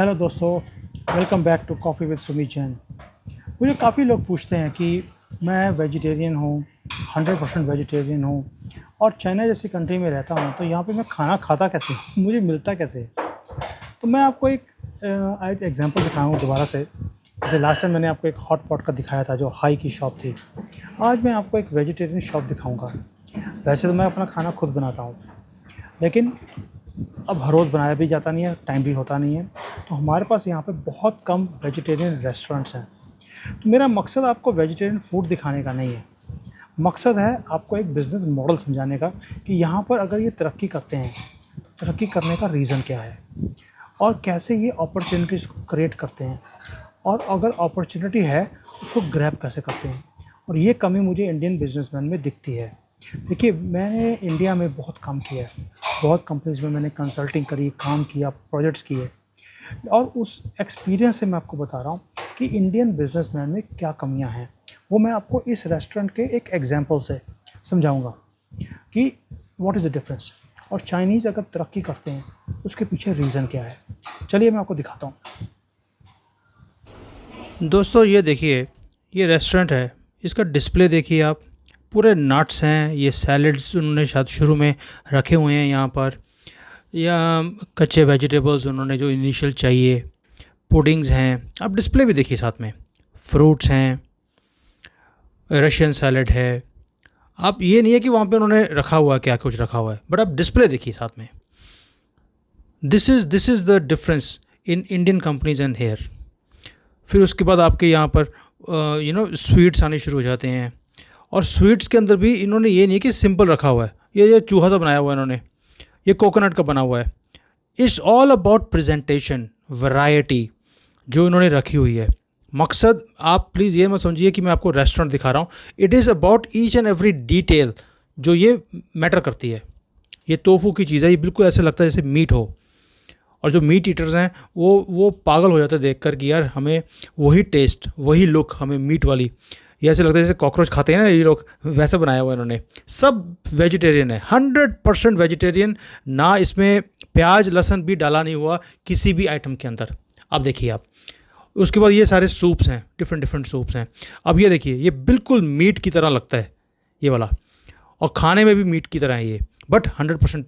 Hello दोस्तों, welcome back to coffee with Sumi Jain. मुझे काफ़ी लोग पूछते हैं कि मैं वेजिटेरियन हूँ, 100% वेजिटेरियन हूँ और चाइना जैसी कंट्री में रहता हूँ, तो यहाँ पे मैं खाना खाता कैसे हूँ, मुझे मिलता कैसे है। तो मैं आपको एक एग्जांपल दिखाऊंगा दोबारा से। जैसे लास्ट टाइम मैंने आपको एक हॉट पॉट का दिखाया था जो हाई की शॉप थी। आज मैं आपको एक वेजिटेरियन शॉप दिखाऊँगा। वैसे तो मैं अपना खाना खुद बनाता हूँ, लेकिन अब हर रोज़ बनाया भी जाता नहीं है, टाइम भी होता नहीं है, तो हमारे पास यहाँ पे बहुत कम वेजिटेरियन रेस्टोरेंट्स हैं। तो मेरा मकसद आपको वेजिटेरियन फूड दिखाने का नहीं है, मकसद है आपको एक बिज़नेस मॉडल समझाने का कि यहाँ पर अगर ये तरक्की करते हैं तो तरक्की करने का रीज़न क्या है और कैसे ये अपॉर्चुनिटीज़ को क्रिएट करते हैं, और अगर अपॉर्चुनिटी है उसको ग्रैब कैसे करते हैं। और ये कमी मुझे इंडियन बिजनेसमैन में दिखती है। देखिए, मैंने इंडिया में बहुत काम किया है, बहुत कंपनीज़ में मैंने कंसल्टिंग करी, काम किया, प्रोजेक्ट्स किए, और उस एक्सपीरियंस से मैं आपको बता रहा हूँ कि इंडियन बिजनेसमैन में क्या कमियाँ हैं। वो मैं आपको इस रेस्टोरेंट के एक एग्जांपल से समझाऊंगा कि व्हाट इज़ द डिफरेंस, और चाइनीज़ अगर तरक्की करते हैं उसके पीछे रीज़न क्या है। चलिए मैं आपको दिखाता हूँ। दोस्तों ये देखिए, ये रेस्टोरेंट है। इसका डिस्प्ले देखिए आप, पूरे नट्स हैं, ये सैलड्स उन्होंने शायद शुरू में रखे हुए हैं यहाँ पर, या कच्चे वेजिटेबल्स उन्होंने जो इनिशियल चाहिए, पुडिंग्स हैं। आप डिस्प्ले भी देखिए, साथ में फ्रूट्स हैं, रशियन सैलड है। आप ये नहीं है कि वहाँ पे उन्होंने रखा हुआ है, क्या कुछ रखा हुआ है, बट आप डिस्प्ले देखिए साथ में। This is the difference in Indian companies and here. फिर उसके बाद आपके यहाँ पर स्वीट्स आने शुरू हो जाते हैं, और स्वीट्स के अंदर भी इन्होंने ये नहीं है कि सिंपल रखा हुआ है, ये चूहा सा बनाया हुआ है इन्होंने, ये कोकोनट का बना हुआ है। It's all about presentation, variety जो इन्होंने रखी हुई है। मकसद, आप प्लीज़ ये मत समझिए कि मैं आपको रेस्टोरेंट दिखा रहा हूँ, it is about each and every detail जो ये मैटर करती है। ये तोफू की चीज़ है, ये बिल्कुल ऐसे लगता है जैसे मीट हो, और जो मीट ईटर्स हैं वो पागल हो जाते हैं देख कर कि यार हमें वही टेस्ट, वही लुक, हमें मीट वाली, ये ऐसे लगता है जैसे कॉकरोच खाते हैं ना ये लोग, वैसा बनाया हुआ है इन्होंने। सब वेजिटेरियन है, 100% वेजिटेरियन, ना इसमें प्याज लहसुन भी डाला नहीं हुआ किसी भी आइटम के अंदर। अब देखिए आप, उसके बाद ये सारे सूप्स हैं, डिफरेंट डिफरेंट सूप्स हैं। अब ये देखिए, ये बिल्कुल मीट की तरह लगता है ये वाला, और खाने में भी मीट की तरह है ये, बट 100%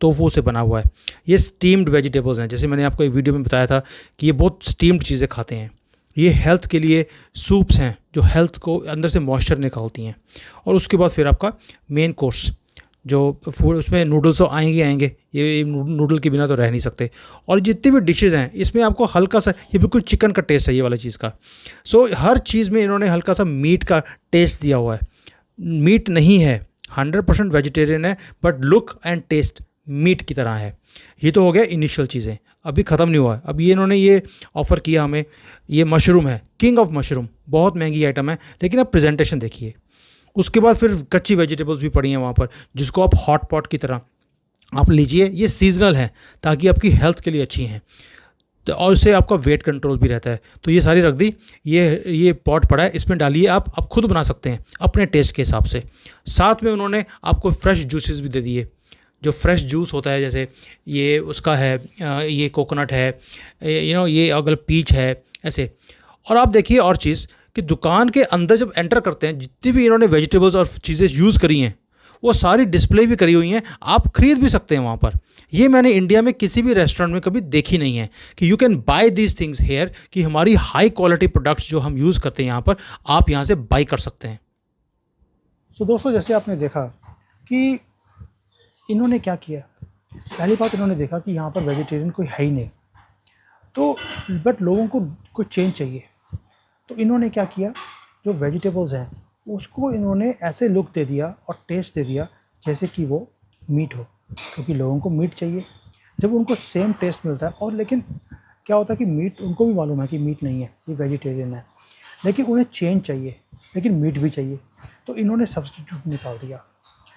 तोफू से बना हुआ है। ये स्टीम्ड वेजिटेबल्स हैं, जैसे मैंने आपको एक वीडियो में बताया था कि ये बहुत स्टीम्ड चीज़ें खाते हैं। ये हेल्थ के लिए सूप्स हैं जो हेल्थ को अंदर से मॉइस्चर निकालती हैं। और उसके बाद फिर आपका मेन कोर्स जो फूड, उसमें नूडल्स तो आएंगे, ये नूडल के बिना तो रह नहीं सकते। और जितनी भी डिशेज़ हैं इसमें आपको हल्का सा, ये बिल्कुल चिकन का टेस्ट है ये वाला चीज़ का। सो हर चीज़ में इन्होंने हल्का सा मीट का टेस्ट दिया हुआ है। मीट नहीं है, 100% वेजिटेरियन है, but look and taste meat की तरह है। ये तो हो गया इनिशियल चीज़ें, अभी ख़त्म नहीं हुआ है। अब ये इन्होंने ये ऑफ़र किया हमें, ये मशरूम है, किंग ऑफ मशरूम, बहुत महंगी आइटम है, लेकिन अब प्रेजेंटेशन देखिए। उसके बाद फिर कच्ची वेजिटेबल्स भी पड़ी हैं वहाँ पर, जिसको आप हॉट पॉट की तरह आप लीजिए। ये सीजनल है ताकि आपकी हेल्थ के लिए अच्छी हैं, तो और इससे आपका वेट कंट्रोल भी रहता है। तो ये सारी रख दी, ये पॉट पड़ा है, इसमें डालिए, आप खुद बना सकते हैं अपने टेस्ट के हिसाब से। साथ में उन्होंने आपको फ्रेश जूसेस भी दे दिए, जो फ्रेश जूस होता है, जैसे ये उसका है, ये कोकोनट है, ये अगर पीच है, ऐसे। और आप देखिए और चीज़ कि दुकान के अंदर जब एंटर करते हैं, जितनी भी इन्होंने वेजिटेबल्स और चीज़ें यूज़ करी हैं वो सारी डिस्प्ले भी करी हुई हैं, आप ख़रीद भी सकते हैं वहाँ पर। ये मैंने इंडिया में किसी भी रेस्टोरेंट में कभी देखी नहीं है कि you can buy these things here, कि हमारी हाई क्वालिटी प्रोडक्ट्स जो हम यूज़ करते हैं यहाँ पर, आप यहाँ से बाई कर सकते हैं। सो दोस्तों, जैसे आपने देखा कि इन्होंने क्या किया। पहली बात, इन्होंने देखा कि यहाँ पर वेजिटेरियन कोई है ही नहीं, तो बट लोगों को कुछ चेंज चाहिए। तो इन्होंने क्या किया, जो वेजिटेबल्स हैं उसको इन्होंने ऐसे लुक दे दिया और टेस्ट दे दिया जैसे कि वो मीट हो, क्योंकि लोगों को मीट चाहिए। जब उनको सेम टेस्ट मिलता है, और लेकिन क्या होता है कि मीट, उनको भी मालूम है कि मीट नहीं है, ये वेजिटेरियन है, लेकिन उन्हें चेंज चाहिए, लेकिन मीट भी चाहिए, तो इन्होंने सब्स्टिट्यूट निकाल दिया।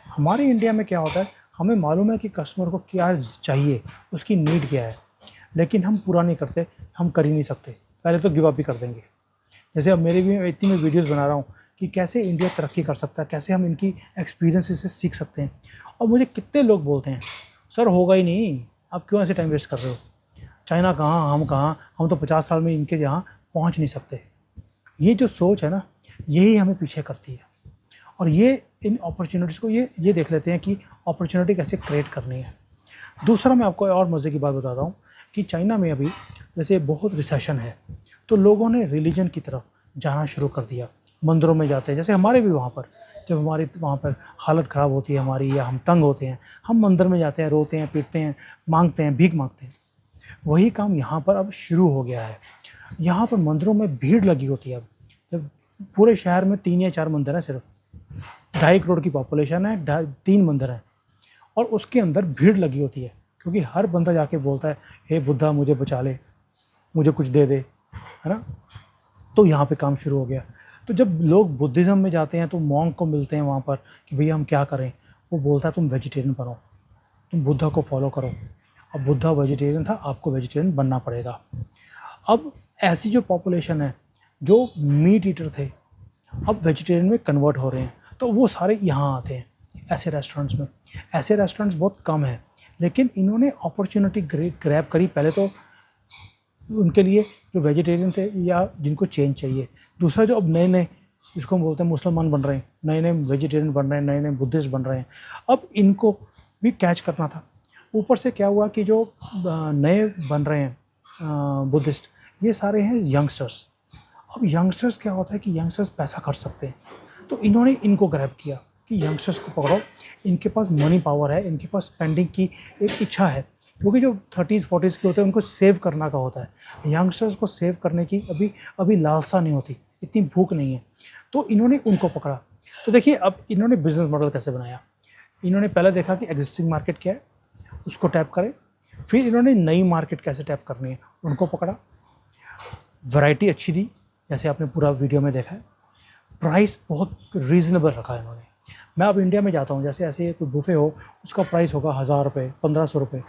हमारे इंडिया में क्या होता है, हमें मालूम है कि कस्टमर को क्या चाहिए, उसकी नीड क्या है, लेकिन हम पूरा नहीं करते, हम कर ही नहीं सकते, पहले तो गिव अप भी कर देंगे। जैसे अब मेरे भी इतनी मैं वीडियोस बना रहा हूँ कि कैसे इंडिया तरक्की कर सकता है, कैसे हम इनकी एक्सपीरियंसेस से सीख सकते हैं। और मुझे कितने लोग बोलते हैं, सर होगा ही नहीं, आप क्यों ऐसे टाइम वेस्ट कर रहे हो। चाइना कहाँ, हम कहाँ, हम तो 50 साल में इनके यहाँ पहुँच नहीं सकते। ये जो सोच है ना, यही हमें पीछे करती है। और ये इन अपॉर्चुनिटीज़ को ये देख लेते हैं कि अपॉर्चुनिटी कैसे क्रिएट करनी है। दूसरा मैं आपको और मज़े की बात बताता हूँ कि चाइना में अभी जैसे बहुत रिसेशन है, तो लोगों ने रिलीजन की तरफ जाना शुरू कर दिया। मंदिरों में जाते हैं, जैसे हमारे भी वहाँ पर, जब हमारी वहाँ पर हालत ख़राब होती है हमारी, या हम तंग होते हैं, हम मंदिर में जाते हैं, रोते हैं, पीटते हैं, मांगते हैं, भीख मांगते हैं। वही काम यहाँ पर अब शुरू हो गया है। यहाँ पर मंदिरों में भीड़ लगी होती है अब। जब पूरे शहर में 3 या 4 मंदिर हैं, सिर्फ 2.5 करोड़ की पॉपुलेशन है, 3 मंदिर हैं, और उसके अंदर भीड़ लगी होती है, क्योंकि हर बंदा जाके बोलता है, हे बुद्धा मुझे बचा ले, मुझे कुछ दे दे, है ना। तो यहाँ पे काम शुरू हो गया। तो जब लोग बुद्धिज़्म में जाते हैं तो मॉन्क को मिलते हैं वहाँ पर कि भैया हम क्या करें, वो बोलता है तुम वेजिटेरियन बनो, तुम बुद्धा को फॉलो करो। अब बुद्धा वेजिटेरियन था, आपको वेजिटेरियन बनना पड़ेगा। अब ऐसी जो पॉपुलेशन है, जो मीट ईटर थे, अब वेजिटेरियन में कन्वर्ट हो रहे हैं, तो वो सारे यहाँ आते हैं ऐसे रेस्टोरेंट्स में। ऐसे रेस्टोरेंट्स बहुत कम हैं, लेकिन इन्होंने अपॉर्चुनिटी ग्रैब करी। पहले तो उनके लिए जो वेजिटेरियन थे या जिनको चेंज चाहिए, दूसरा जो अब नए नए जिसको हम बोलते हैं मुसलमान बन रहे हैं, नए नए वेजिटेरियन बन रहे हैं, नए नए बुद्धिस्ट बन रहे हैं, अब इनको भी कैच करना था। ऊपर से क्या हुआ कि जो नए बन रहे हैं बुद्धिस्ट, ये सारे हैं यंगस्टर्स। अब यंगस्टर्स क्या होता है कि यंगस्टर्स पैसा खर्च सकते हैं, तो इन्होंने इनको ग्रैब किया कि यंगस्टर्स को पकड़ो, इनके पास मनी पावर है, इनके पास स्पेंडिंग की एक इच्छा है, क्योंकि जो 30s 40s के होते हैं उनको सेव करना का होता है। यंगस्टर्स को सेव करने की अभी लालसा नहीं होती, इतनी भूख नहीं है, तो इन्होंने उनको पकड़ा। तो देखिए अब इन्होंने बिजनेस मॉडल कैसे बनाया। इन्होंने पहले देखा कि एग्जिस्टिंग मार्केट क्या है, उसको टैप करें। फिर इन्होंने नई मार्केट कैसे टैप करनी है, उनको पकड़ा। वैरायटी अच्छी दी, जैसे आपने पूरा वीडियो में देखा है। प्राइस बहुत रीज़नेबल रखा है इन्होंने। मैं अब इंडिया में जाता हूँ, जैसे ऐसे कोई बुफे हो, उसका प्राइस होगा 1000 रुपये, 1500 रुपये।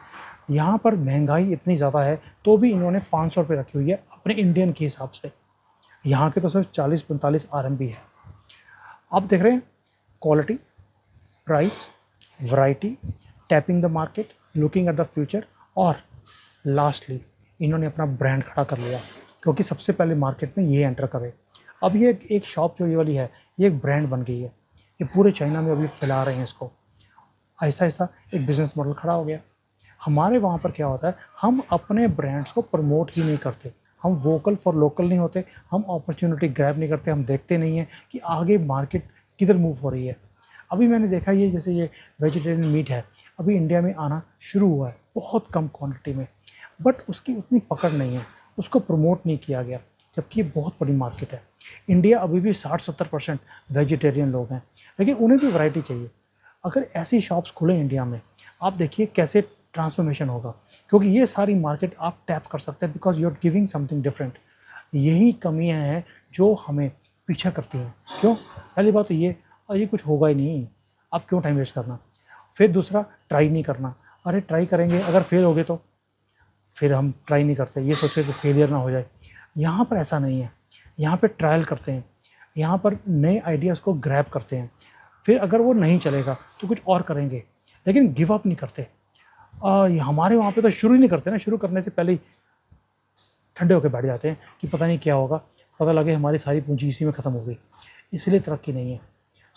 यहाँ पर महंगाई इतनी ज़्यादा है, तो भी इन्होंने 500 रुपये रखी हुई है अपने इंडियन के हिसाब से। यहाँ के तो सिर्फ 40-45 RMB है। आप देख रहे हैं quality, price, variety, tapping the market, looking at the future, और लास्टली इन्होंने अपना ब्रांड खड़ा कर लिया, क्योंकि सबसे पहले मार्केट में ये एंटर करे। अब ये एक शॉप जो ये वाली है, ये एक ब्रांड बन गई है। ये पूरे चाइना में अभी फैला रहे हैं इसको। आहिस्ता आहिस्ता एक बिज़नेस मॉडल खड़ा हो गया। हमारे वहाँ पर क्या होता है, हम अपने ब्रांड्स को प्रमोट ही नहीं करते, हम वोकल फॉर लोकल नहीं होते, हम अपॉर्चुनिटी ग्रैब नहीं करते, हम देखते नहीं हैं कि आगे मार्केट किधर मूव हो रही है। अभी मैंने देखा ये जैसे ये वेजिटेरियन मीट है, अभी इंडिया में आना शुरू हुआ है बहुत कम क्वांटिटी में, बट उसकी उतनी पकड़ नहीं है, उसको प्रमोट नहीं किया गया, जबकि ये बहुत बड़ी मार्केट है। इंडिया अभी भी 60-70% वेजिटेरियन लोग हैं, लेकिन उन्हें भी वैरायटी चाहिए। अगर ऐसी शॉप्स खुले इंडिया में, आप देखिए कैसे ट्रांसफॉर्मेशन होगा, क्योंकि ये सारी मार्केट आप टैप कर सकते हैं, because you are giving something different. यही कमियां हैं जो हमें पीछा करती हैं। क्यों? पहली बात तो ये कुछ होगा ही नहीं, आप क्यों टाइम वेस्ट करना। फिर दूसरा, ट्राई नहीं करना। अरे ट्राई करेंगे, अगर फेल हो गए तो फिर हम ट्राई नहीं करते, ये सोचते कि फेलियर ना हो जाए। यहाँ पर ऐसा नहीं है, यहाँ पे ट्रायल करते हैं, यहाँ पर नए आइडियाज़ को ग्रैब करते हैं, फिर अगर वो नहीं चलेगा तो कुछ और करेंगे, लेकिन गिव अप नहीं करते। हमारे वहाँ पे तो शुरू ही नहीं करते ना, शुरू करने से पहले ही ठंडे होकर बैठ जाते हैं कि पता नहीं क्या होगा, पता लगे हमारी सारी पूंजी इसी में ख़त्म हो गई, इसलिए तरक्की नहीं है।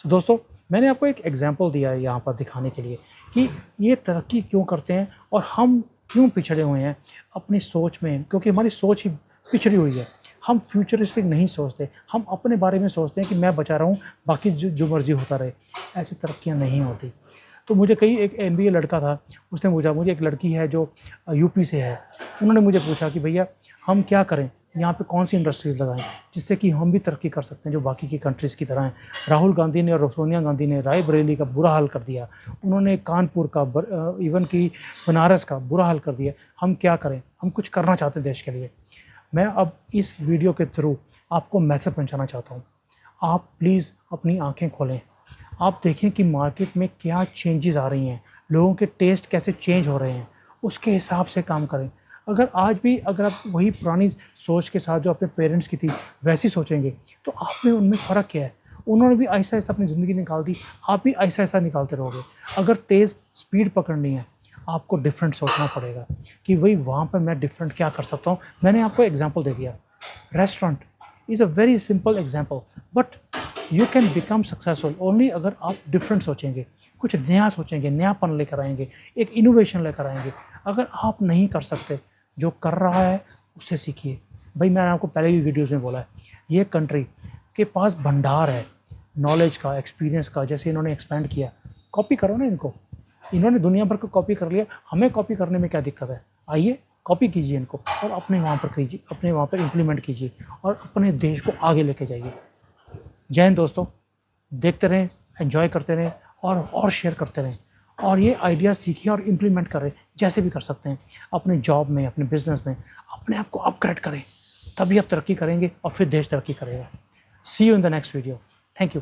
तो दोस्तों, मैंने आपको एक एग्जांपल दिया है यहाँ पर दिखाने के लिए कि ये तरक्की क्यों करते हैं और हम क्यों पिछड़े हुए हैं अपनी सोच में, क्योंकि हमारी सोच ही पिछड़ी हुई है। हम फ्यूचरिस्टिक नहीं सोचते, हम अपने बारे में सोचते हैं कि मैं बचा रहा हूँ, बाकी जो मर्ज़ी होता रहे। ऐसी तरक्कियाँ नहीं होती। तो मुझे एक MBA लड़का था, उसने पूछा, मुझे एक लड़की है जो यूपी से है, उन्होंने मुझे पूछा कि भैया हम क्या करें, यहाँ पे कौन सी इंडस्ट्रीज़ लगाएं जिससे कि हम भी तरक्की कर सकते हैं जो बाकी की कंट्रीज़ की तरह हैं। राहुल गांधी ने और सोनिया गांधी ने रायबरेली का बुरा हाल कर दिया, उन्होंने कानपुर का इवन की बनारस का बुरा हाल कर दिया। हम क्या करें, हम कुछ करना चाहते हैं देश के लिए। मैं अब इस वीडियो के थ्रू आपको मैसेज पहुँचाना चाहता हूँ, आप प्लीज़ अपनी आँखें खोलें, आप देखें कि मार्केट में क्या चेंजेस आ रही हैं, लोगों के टेस्ट कैसे चेंज हो रहे हैं, उसके हिसाब से काम करें। अगर आप वही पुरानी सोच के साथ जो अपने पेरेंट्स की थी वैसी सोचेंगे, तो आप में उनमें फ़र्क क्या है। उन्होंने भी आहिस्ता आहिस्ता अपनी ज़िंदगी निकाल दी, आप भी आहिस्ता आहिस्ता निकालते रहोगे। अगर तेज़ स्पीड पकड़नी है, आपको डिफरेंट सोचना पड़ेगा कि वही वहाँ पर मैं डिफरेंट क्या कर सकता हूँ। मैंने आपको एग्जांपल दे दिया, restaurant is a very simple example, but you can become successful only अगर आप डिफरेंट सोचेंगे, कुछ नया सोचेंगे, नयापन लेकर आएंगे, एक इनोवेशन लेकर आएंगे। अगर आप नहीं कर सकते, जो कर रहा है उससे सीखिए। भाई मैंने आपको पहले भी वीडियोज़ में बोला है, ये कंट्री के पास भंडार है नॉलेज का, एक्सपीरियंस का। जैसे इन्होंने एक्सपेंड किया, कॉपी करो ना इनको। इन्होंने दुनिया भर को कॉपी कर लिया, हमें कॉपी करने में क्या दिक्कत है? आइए कॉपी कीजिए इनको और अपने वहाँ पर कीजिए, अपने वहाँ पर इम्प्लीमेंट कीजिए और अपने देश को आगे लेके जाइए। जय हिंद दोस्तों, देखते रहें, एंजॉय करते रहें और शेयर करते रहें और ये आइडिया सीखिए और इम्प्लीमेंट करें जैसे भी कर सकते हैं। अपने जॉब में, अपने बिजनेस में अपने आप को अपग्रेड करें, तभी आप तरक्की करेंगे और फिर देश तरक्की करेगा। See you in the next video. Thank you.